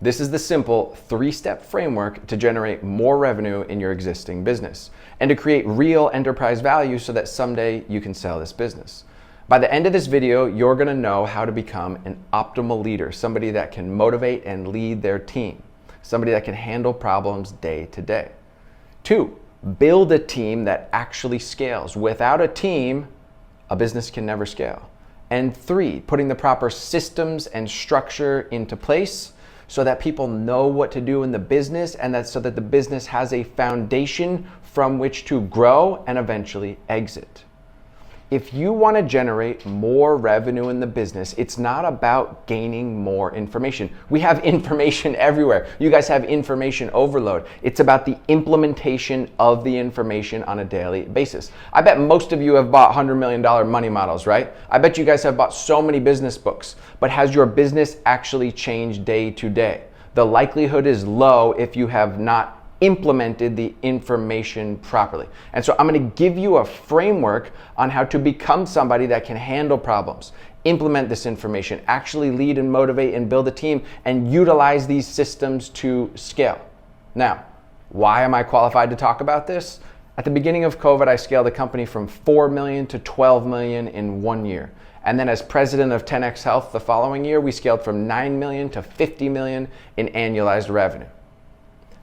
This is the simple 3-step framework to generate more revenue in your existing business and to create real enterprise value so that someday you can sell this business. By the end of this video, you're going to know how to become an optimal leader, somebody that can motivate and lead their team, somebody that can handle problems day to day. 2, build a team that actually scales. Without a team, a business can never scale. And 3, putting the proper systems and structure into place so that people know what to do in the business and so that the business has a foundation from which to grow and eventually exit. If you want to generate more revenue in the business, it's not about gaining more information. We have information everywhere. You guys have information overload. It's about the implementation of the information on a daily basis. I bet most of you have bought $100 million money models, right? I bet you guys have bought so many business books, but has your business actually changed day to day? The likelihood is low if you have not implemented the information properly. And so I'm going to give you a framework on how to become somebody that can handle problems, implement this information, actually lead and motivate and build a team, and utilize these systems to scale. Now, why am I qualified to talk about this? At the beginning of COVID, I scaled a company from 4 million to 12 million in 1 year. And then as president of 10X Health the following year, we scaled from 9 million to 50 million in annualized revenue.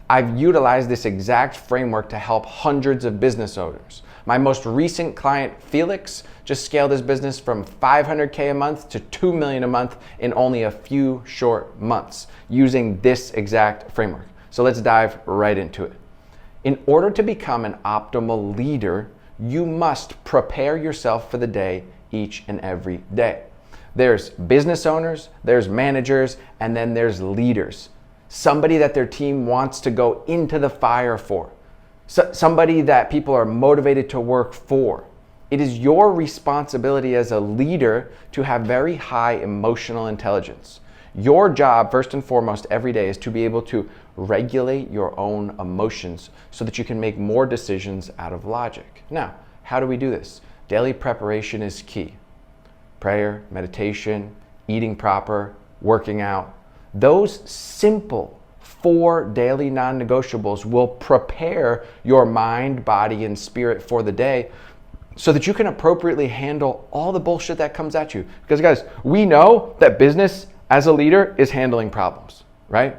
I've utilized this exact framework to help hundreds of business owners. My most recent client, Felix, just scaled his business from 500K a month to 2 million a month in only a few short months using this exact framework. So let's dive right into it. In order to become an optimal leader, you must prepare yourself for the day each and every day. There's business owners, there's managers, and then there's leaders. Somebody that their team wants to go into the fire for. Somebody that people are motivated to work for. It is your responsibility as a leader to have very high emotional intelligence. Your job, first and foremost, every day is to be able to regulate your own emotions so that you can make more decisions out of logic. Now, how do we do this? Daily preparation is key. Prayer, meditation, eating proper, working out. Those simple 4 daily non-negotiables will prepare your mind, body, and spirit for the day so that you can appropriately handle all the bullshit that comes at you. Because guys, we know that business as a leader is handling problems, right?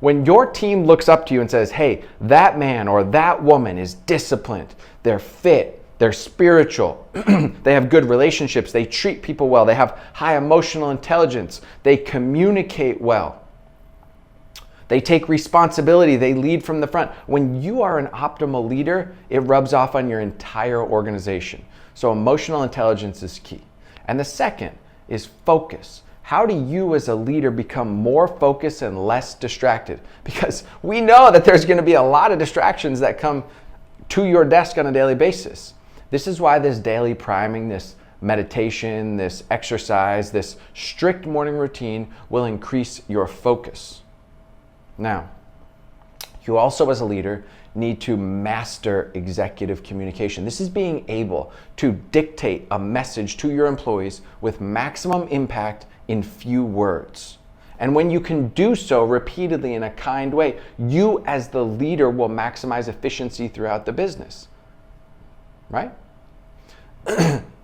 When your team looks up to you and says, hey, that man or that woman is disciplined, they're fit, they're spiritual, they have good relationships, they treat people well, they have high emotional intelligence, they communicate well, they take responsibility, they lead from the front. When you are an optimal leader, it rubs off on your entire organization. So emotional intelligence is key. And the second is focus. How do you as a leader become more focused and less distracted? Because we know that there's going to be a lot of distractions that come to your desk on a daily basis. This is why this daily priming, this meditation, this exercise, this strict morning routine will increase your focus. Now, you also as a leader need to master executive communication. This is being able to dictate a message to your employees with maximum impact in few words. And when you can do so repeatedly in a kind way, you as the leader will maximize efficiency throughout the business, right?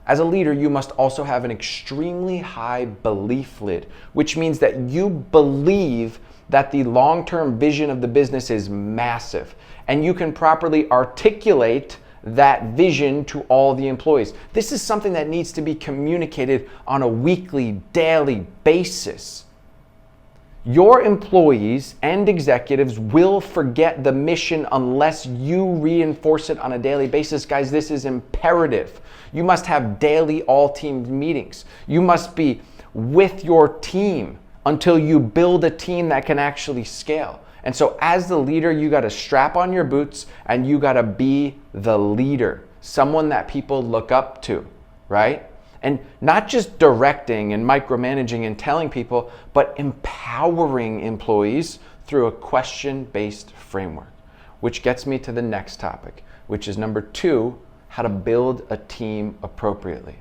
As a leader, you must also have an extremely high belief lid, which means that you believe that the long-term vision of the business is massive, and you can properly articulate that vision to all the employees. This is something that needs to be communicated on a weekly, daily basis. Your employees and executives will forget the mission unless you reinforce it on a daily basis. Guys, this is imperative. You must have daily all-team meetings. You must be with your team until you build a team that can actually scale. And so as the leader, you got to strap on your boots and you got to be the leader, someone that people look up to, right? And not just directing and micromanaging and telling people, but empowering employees through a question-based framework, which gets me to the next topic, which is number 2, how to build a team appropriately.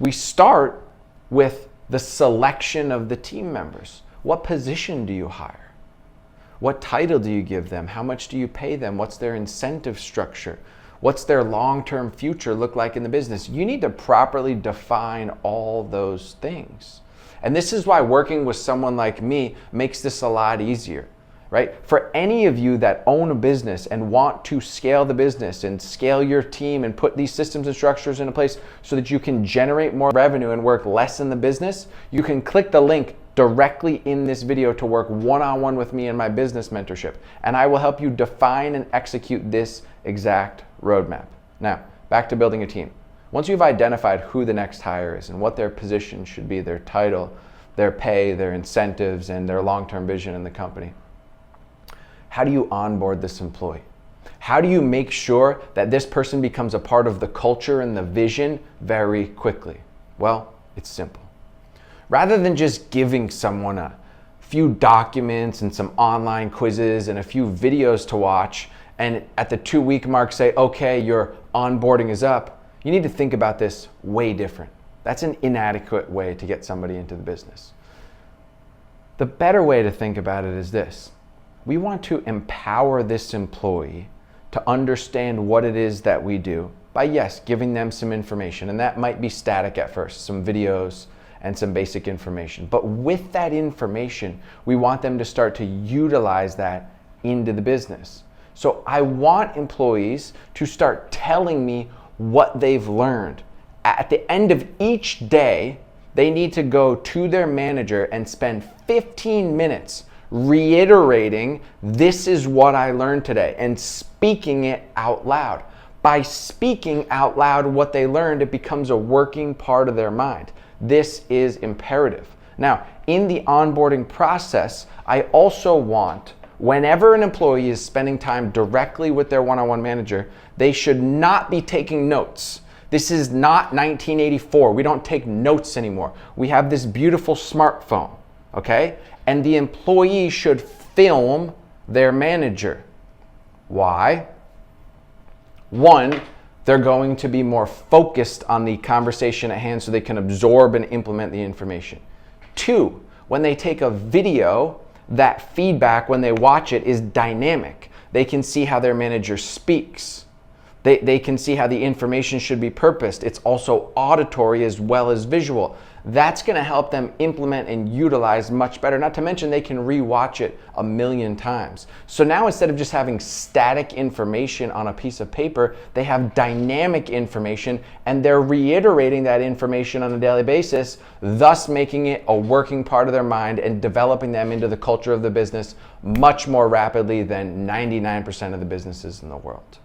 We start with the selection of the team members. What position do you hire? What title do you give them? How much do you pay them? What's their incentive structure? What's their long-term future look like in the business? You need to properly define all those things. And this is why working with someone like me makes this a lot easier, right? For any of you that own a business and want to scale the business and scale your team and put these systems and structures into place so that you can generate more revenue and work less in the business, you can click the link directly in this video to work one-on-one with me in my business mentorship. And I will help you define and execute this exact roadmap. Now, back to building a team. Once you've identified who the next hire is and what their position should be, their title, their pay, their incentives, and their long-term vision in the company, how do you onboard this employee? How do you make sure that this person becomes a part of the culture and the vision very quickly? Well, it's simple. Rather than just giving someone a few documents and some online quizzes and a few videos to watch, and at the 2-week mark say, okay, your onboarding is up, you need to think about this way different. That's an inadequate way to get somebody into the business. The better way to think about it is this. We want to empower this employee to understand what it is that we do by, yes, giving them some information. And that might be static at first, some videos and some basic information. But with that information, we want them to start to utilize that into the business. So I want employees to start telling me what they've learned. At the end of each day, they need to go to their manager and spend 15 minutes reiterating, this is what I learned today, and speaking it out loud. By speaking out loud what they learned, it becomes a working part of their mind. This is imperative. Now, in the onboarding process, I also want, whenever an employee is spending time directly with their one-on-one manager, they should not be taking notes. This is not 1984. We don't take notes anymore. We have this beautiful smartphone, okay? And the employee should film their manager. Why? One, they're going to be more focused on the conversation at hand so they can absorb and implement the information. Two, when they take a video, that feedback when they watch it is dynamic. They can see how their manager speaks. They can see how the information should be purposed. It's also auditory as well as visual. That's going to help them implement and utilize much better. Not to mention they can rewatch it 1,000,000 times. So now instead of just having static information on a piece of paper, they have dynamic information and they're reiterating that information on a daily basis, thus making it a working part of their mind and developing them into the culture of the business much more rapidly than 99% of the businesses in the world.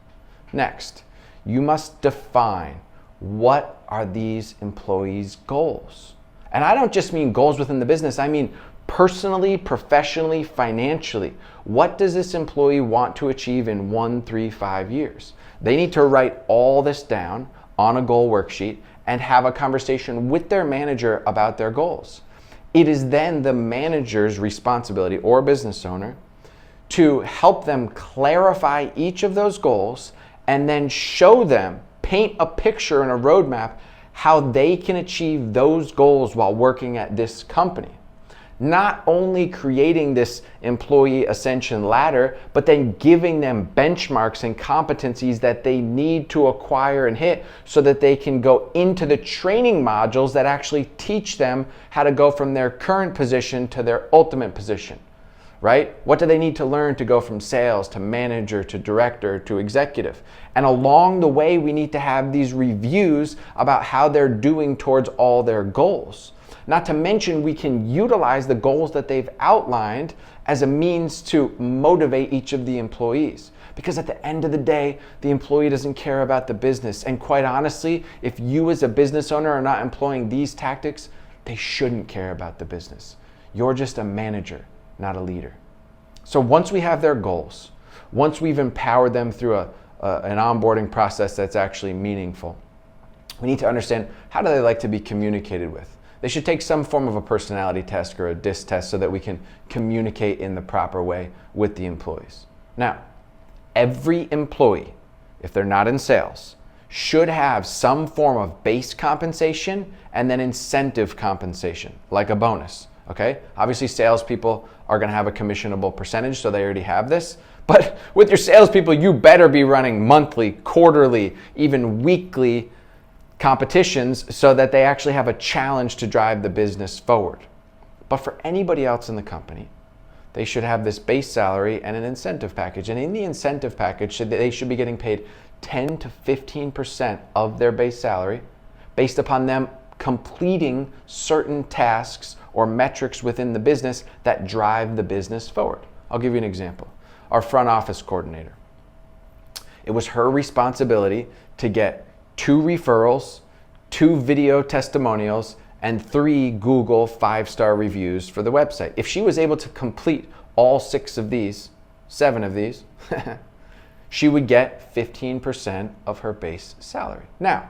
Next, you must define what are these employees' goals. And I don't just mean goals within the business, I mean personally, professionally, financially. What does this employee want to achieve in 1, 3, 5 years? They need to write all this down on a goal worksheet and have a conversation with their manager about their goals. It is then the manager's responsibility or business owner to help them clarify each of those goals and then show them, paint a picture and a roadmap how they can achieve those goals while working at this company. Not only creating this employee ascension ladder, but then giving them benchmarks and competencies that they need to acquire and hit so that they can go into the training modules that actually teach them how to go from their current position to their ultimate position. Right? What do they need to learn to go from sales to manager to director to executive? And along the way, we need to have these reviews about how they're doing towards all their goals. Not to mention, we can utilize the goals that they've outlined as a means to motivate each of the employees. Because at the end of the day, the employee doesn't care about the business. And quite honestly, if you as a business owner are not employing these tactics, they shouldn't care about the business. You're just a manager, not a leader. So once we have their goals, once we've empowered them through an onboarding process that's actually meaningful, we need to understand, how do they like to be communicated with? They should take some form of a personality test or a DISC test so that we can communicate in the proper way with the employees. Now, every employee, if they're not in sales, should have some form of base compensation and then incentive compensation, like a bonus. Okay, obviously salespeople are going to have a commissionable percentage, so they already have this. But with your salespeople, you better be running monthly, quarterly, even weekly competitions so that they actually have a challenge to drive the business forward. But for anybody else in the company, they should have this base salary and an incentive package. And in the incentive package, they should be getting paid 10 to 15% of their base salary based upon them completing certain tasks or metrics within the business that drive the business forward. I'll give you an example. Our front office coordinator. It was her responsibility to get 2 referrals, 2 video testimonials, and 3 Google 5-star reviews for the website. If she was able to complete all 7 of these, she would get 15% of her base salary. Now,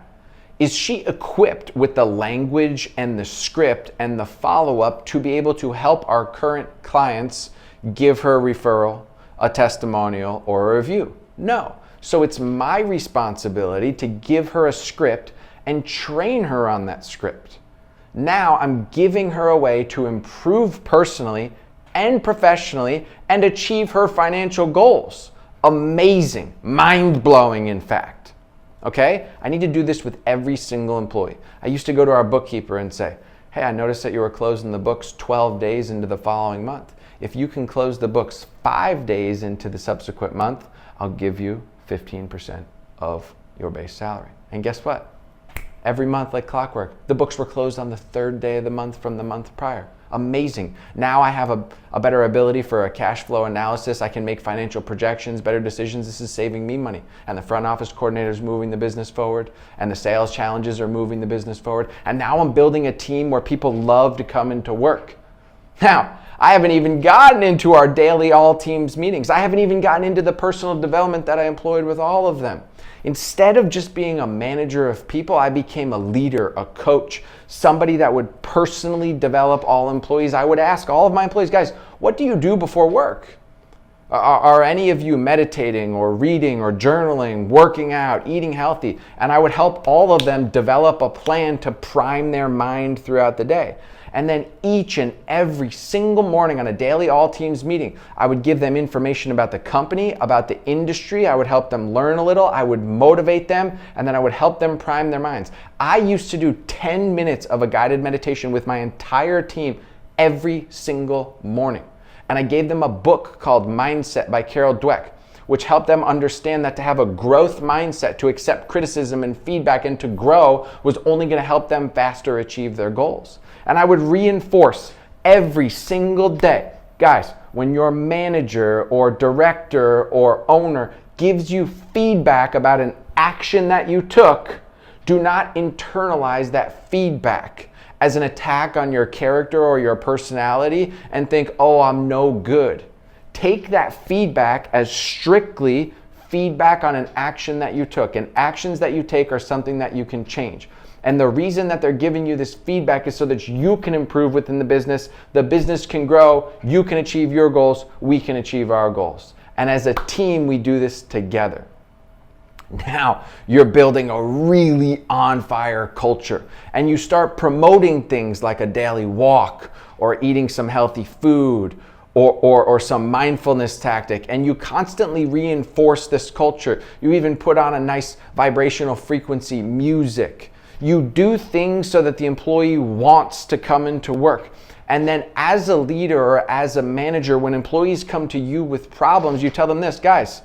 is she equipped with the language and the script and the follow-up to be able to help our current clients give her a referral, a testimonial, or a review? No. So it's my responsibility to give her a script and train her on that script. Now I'm giving her a way to improve personally and professionally and achieve her financial goals. Amazing, mind-blowing in fact. Okay? I need to do this with every single employee. I used to go to our bookkeeper and say, hey, I noticed that you were closing the books 12 days into the following month. If you can close the books 5 days into the subsequent month, I'll give you 15% of your base salary. And guess what? Every month, like clockwork, the books were closed on the 3rd day of the month from the month prior. Amazing. Now I have a better ability for a cash flow analysis. I can make financial projections, better decisions. This is saving me money. And the front office coordinator is moving the business forward, and the sales challenges are moving the business forward. And now I'm building a team where people love to come into work. Now, I haven't even gotten into our daily all teams meetings. I haven't even gotten into the personal development that I employed with all of them. Instead of just being a manager of people, I became a leader, a coach, somebody that would personally develop all employees. I would ask all of my employees, guys, what do you do before work? Are any of you meditating or reading or journaling, working out, eating healthy? And I would help all of them develop a plan to prime their mind throughout the day. And then each and every single morning on a daily all teams meeting, I would give them information about the company, about the industry. I would help them learn a little. I would motivate them, and then I would help them prime their minds. I used to do 10 minutes of a guided meditation with my entire team every single morning. And I gave them a book called Mindset by Carol Dweck, which helped them understand that to have a growth mindset, to accept criticism and feedback and to grow was only going to help them faster achieve their goals. And I would reinforce every single day, guys, when your manager or director or owner gives you feedback about an action that you took, do not internalize that feedback as an attack on your character or your personality and think, oh, I'm no good. Take that feedback as strictly feedback on an action that you took. And actions that you take are something that you can change. And the reason that they're giving you this feedback is so that you can improve within the business can grow, you can achieve your goals, we can achieve our goals. And as a team, we do this together. Now you're building a really on fire culture, and you start promoting things like a daily walk or eating some healthy food or some mindfulness tactic, and you constantly reinforce this culture. You even put on a nice vibrational frequency music. You do things so that the employee wants to come into work. And then as a leader or as a manager, when employees come to you with problems, you tell them this, guys,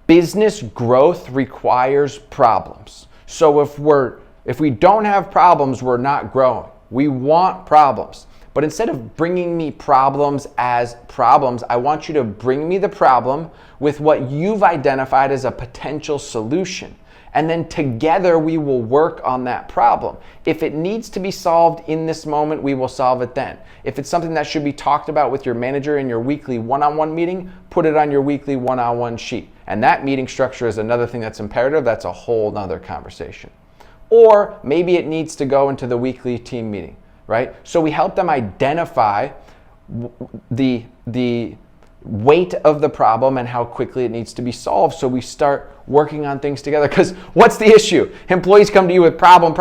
business growth requires problems. So if we don't have problems, we're not growing. We want problems. But instead of bringing me problems as problems, I want you to bring me the problem with what you've identified as a potential solution. And then together we will work on that problem. If it needs to be solved in this moment, we will solve it then. If it's something that should be talked about with your manager in your weekly one-on-one meeting, put it on your weekly one-on-one sheet. And that meeting structure is another thing that's imperative. That's a whole nother conversation. Or maybe it needs to go into the weekly team meeting, right? So we help them identify the weight of the problem and how quickly it needs to be solved. So we start working on things together. Because what's the issue? Employees come to you with problem.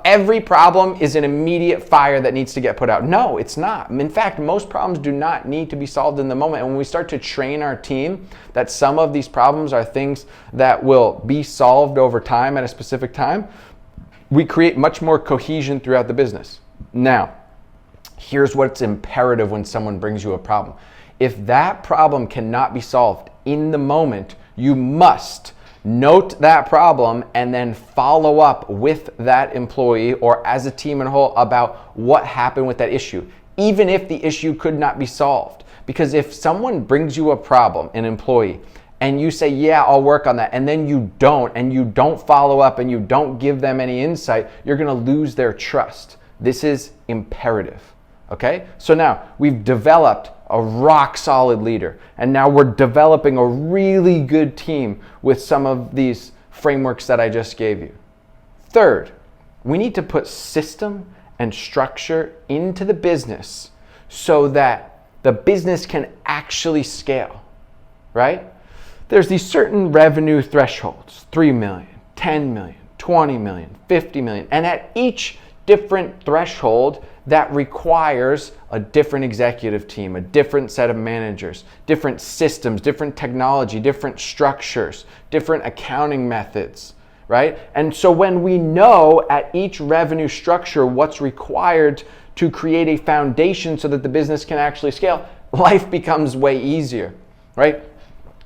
Every problem is an immediate fire that needs to get put out. No, it's not. In fact, most problems do not need to be solved in the moment. And when we start to train our team that some of these problems are things that will be solved over time at a specific time, we create much more cohesion throughout the business. Now, here's what's imperative when someone brings you a problem. If that problem cannot be solved in the moment, you must note that problem and then follow up with that employee or as a team in a whole about what happened with that issue, even if the issue could not be solved. Because if someone brings you a problem, an employee, and you say, yeah, I'll work on that, and then you don't follow up and you don't give them any insight, you're gonna lose their trust. This is imperative, okay? So now we've developed a rock solid leader, and now we're developing a really good team with some of these frameworks that I just gave you. Third, we need to put system and structure into the business so that the business can actually scale, right? There's these certain revenue thresholds, 3 million, 10 million, 20 million, 50 million, and at each different threshold, that requires a different executive team, a different set of managers, different systems, different technology, different structures, different accounting methods, right? And so when we know at each revenue structure what's required to create a foundation so that the business can actually scale, life becomes way easier, right?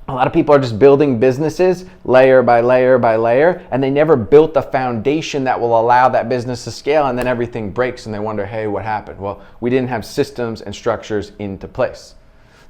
A lot of people are just building businesses layer by layer by layer, and they never built the foundation that will allow that business to scale, and then everything breaks and they wonder, hey, what happened? Well, we didn't have systems and structures into place.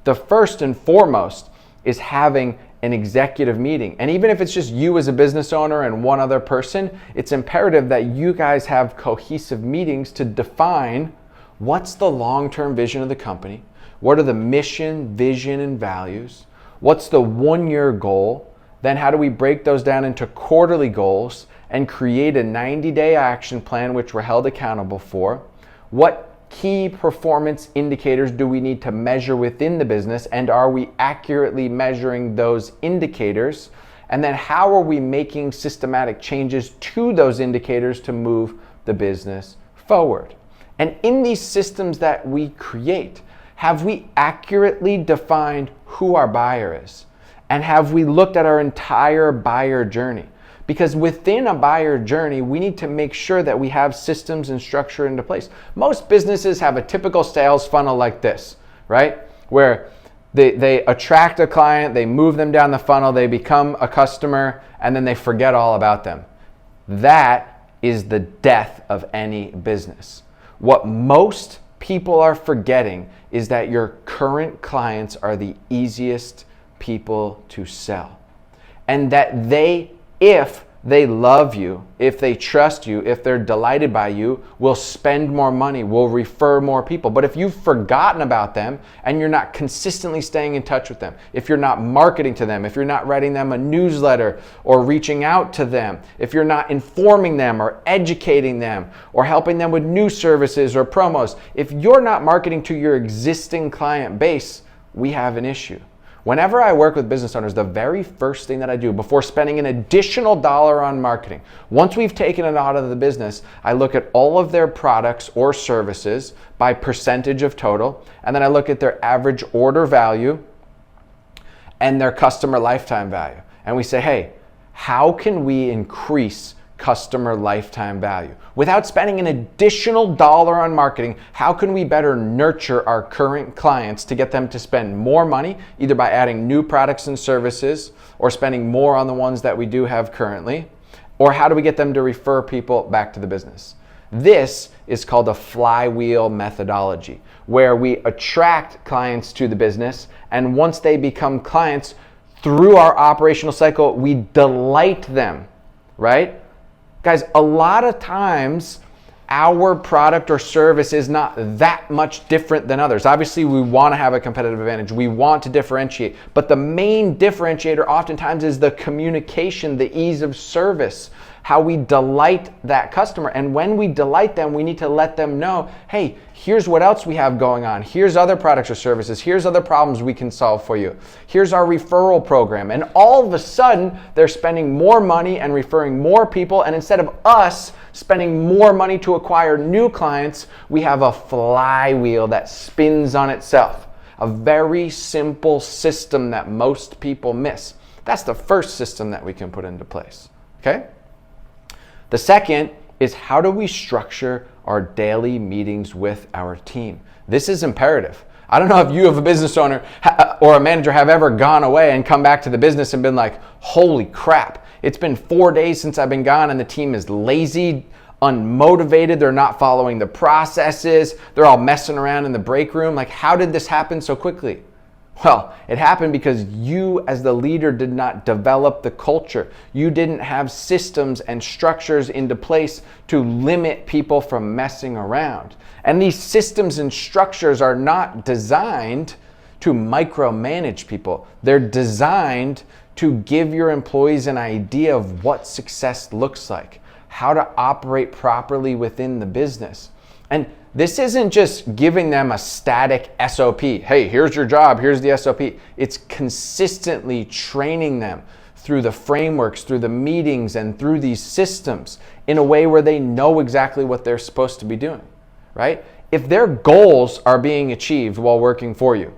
The first and foremost is having an executive meeting. And even if it's just you as a business owner and one other person, it's imperative that you guys have cohesive meetings to define what's the long-term vision of the company, what are the mission, vision, and values, what's the 1-year goal? Then how do we break those down into quarterly goals and create a 90-day action plan which we're held accountable for? What key performance indicators do we need to measure within the business, and are we accurately measuring those indicators? And then how are we making systematic changes to those indicators to move the business forward? And in these systems that we create, have we accurately defined who our buyer is? And have we looked at our entire buyer journey? Because within a buyer journey, we need to make sure that we have systems and structure into place. Most businesses have a typical sales funnel like this, right? Where they attract a client, they move them down the funnel, they become a customer, and then they forget all about them. That is the death of any business. What most people are forgetting is that your current clients are the easiest people to sell. And that if they love you, if they trust you, if they're delighted by you, will spend more money, will refer more people. But if you've forgotten about them and you're not consistently staying in touch with them, if you're not marketing to them, if you're not writing them a newsletter or reaching out to them, if you're not informing them or educating them or helping them with new services or promos, if you're not marketing to your existing client base, we have an issue. Whenever I work with business owners, the very first thing that I do before spending an additional dollar on marketing, once we've taken it out of the business, I look at all of their products or services by percentage of total, and then I look at their average order value and their customer lifetime value. And we say, hey, how can we increase customer lifetime value? Without spending an additional dollar on marketing, how can we better nurture our current clients to get them to spend more money, either by adding new products and services or spending more on the ones that we do have currently? Or how do we get them to refer people back to the business? This is called a flywheel methodology, where we attract clients to the business, and once they become clients, through our operational cycle, we delight them, right? Guys, a lot of times our product or service is not that much different than others. Obviously, we want to have a competitive advantage. We want to differentiate. But the main differentiator oftentimes is the communication, the ease of service, how we delight that customer. And when we delight them, we need to let them know, hey, here's what else we have going on. Here's other products or services. Here's other problems we can solve for you. Here's our referral program. And all of a sudden, they're spending more money and referring more people. And instead of us spending more money to acquire new clients, we have a flywheel that spins on itself. A very simple system that most people miss. That's the first system that we can put into place, okay? The second is, how do we structure our daily meetings with our team? This is imperative. I don't know if you, as a business owner or a manager, have ever gone away and come back to the business and been like, holy crap, it's been 4 days since I've been gone and the team is lazy, unmotivated, they're not following the processes, they're all messing around in the break room. Like, how did this happen so quickly? Well, it happened because you as the leader did not develop the culture. You didn't have systems and structures into place to limit people from messing around. And these systems and structures are not designed to micromanage people. They're designed to give your employees an idea of what success looks like, how to operate properly within the business. And this isn't just giving them a static SOP. Hey, here's your job, here's the SOP. It's consistently training them through the frameworks, through the meetings, and through these systems in a way where they know exactly what they're supposed to be doing, right? If their goals are being achieved while working for you,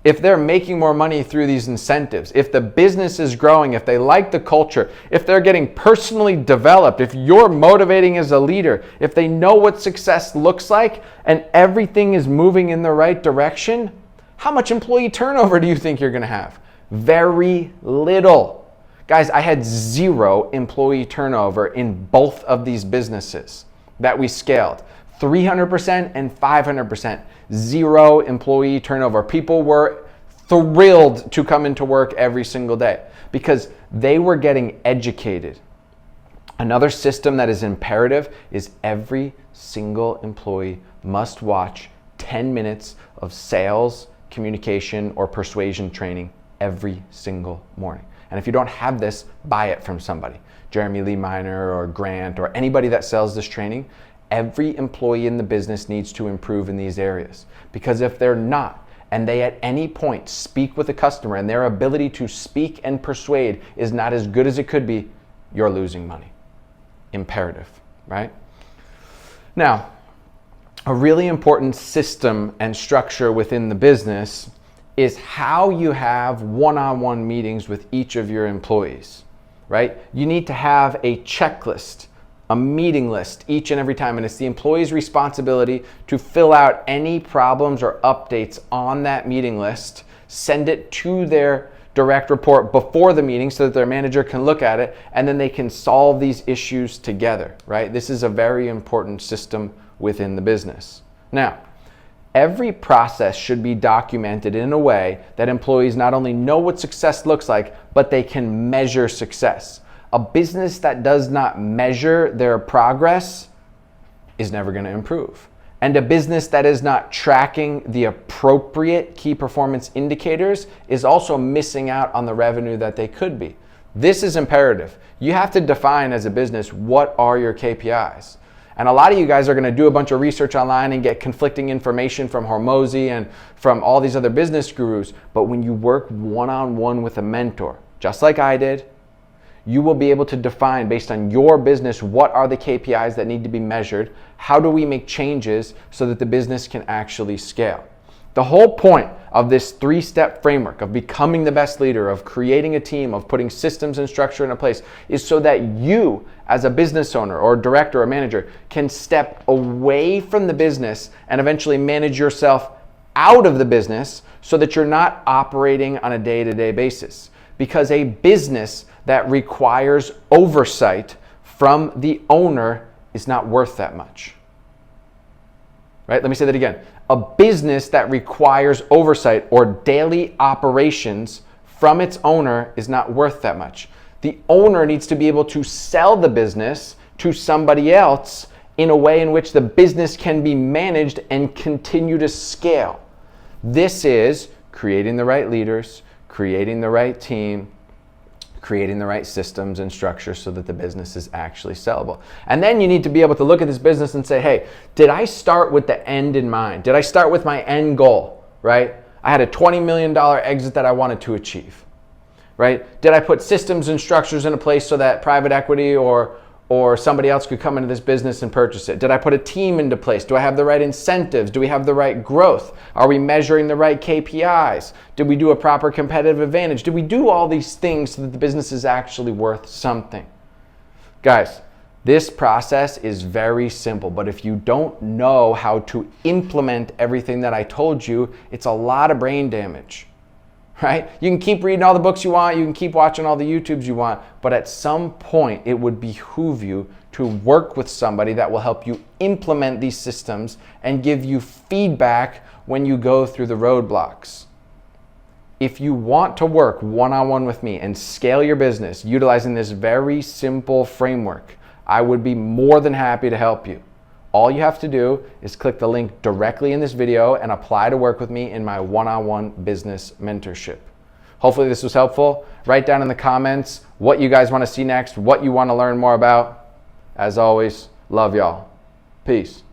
if they're making more money through these incentives, if the business is growing, if they like the culture, if they're getting personally developed, if you're motivating as a leader, if they know what success looks like and everything is moving in the right direction, how much employee turnover do you think you're going to have? Very little. Guys, I had 0 employee turnover in both of these businesses that we scaled. 300% and 500%. 0 employee turnover. People were thrilled to come into work every single day because they were getting educated. Another system that is imperative is every single employee must watch 10 minutes of sales, communication, or persuasion training every single morning. And if you don't have this, buy it from somebody. Jeremy Lee Minor or Grant or anybody that sells this training. Every employee in the business needs to improve in these areas, because if they're not, and they at any point speak with a customer and their ability to speak and persuade is not as good as it could be, you're losing money. Imperative, right? Now, a really important system and structure within the business is how you have one-on-one meetings with each of your employees, right? You need to have a checklist, a meeting list each and every time, and it's the employee's responsibility to fill out any problems or updates on that meeting list, send it to their direct report before the meeting so that their manager can look at it, and then they can solve these issues together, right? This is a very important system within the business. Now, every process should be documented in a way that employees not only know what success looks like, but they can measure success. A business that does not measure their progress is never going to improve. And a business that is not tracking the appropriate key performance indicators is also missing out on the revenue that they could be. This is imperative. You have to define as a business, what are your KPIs? And a lot of you guys are going to do a bunch of research online and get conflicting information from Hormozi and from all these other business gurus. But when you work one-on-one with a mentor, just like I did, you will be able to define based on your business what are the KPIs that need to be measured, how do we make changes so that the business can actually scale. The whole point of this 3-step framework of becoming the best leader, of creating a team, of putting systems and structure into place is so that you as a business owner or director or manager can step away from the business and eventually manage yourself out of the business so that you're not operating on a day-to-day basis. Because a business that requires oversight from the owner is not worth that much. Right? Let me say that again. A business that requires oversight or daily operations from its owner is not worth that much. The owner needs to be able to sell the business to somebody else in a way in which the business can be managed and continue to scale. This is creating the right leaders, creating the right team, creating the right systems and structure so that the business is actually sellable. And then you need to be able to look at this business and say, hey, did I start with the end in mind? Did I start with my end goal, right? I had a $20 million exit that I wanted to achieve, right? Did I put systems and structures into place so that private equity or somebody else could come into this business and purchase it? Did I put a team into place? Do I have the right incentives? Do we have the right growth? Are we measuring the right KPIs? Did we do a proper competitive advantage? Did we do all these things so that the business is actually worth something? Guys, this process is very simple, but if you don't know how to implement everything that I told you, it's a lot of brain damage. Right? You can keep reading all the books you want, you can keep watching all the YouTubes you want, but at some point it would behoove you to work with somebody that will help you implement these systems and give you feedback when you go through the roadblocks. If you want to work one-on-one with me and scale your business utilizing this very simple framework, I would be more than happy to help you. All you have to do is click the link directly in this video and apply to work with me in my one-on-one business mentorship. Hopefully this was helpful. Write down in the comments what you guys want to see next, what you want to learn more about. As always, love y'all. Peace.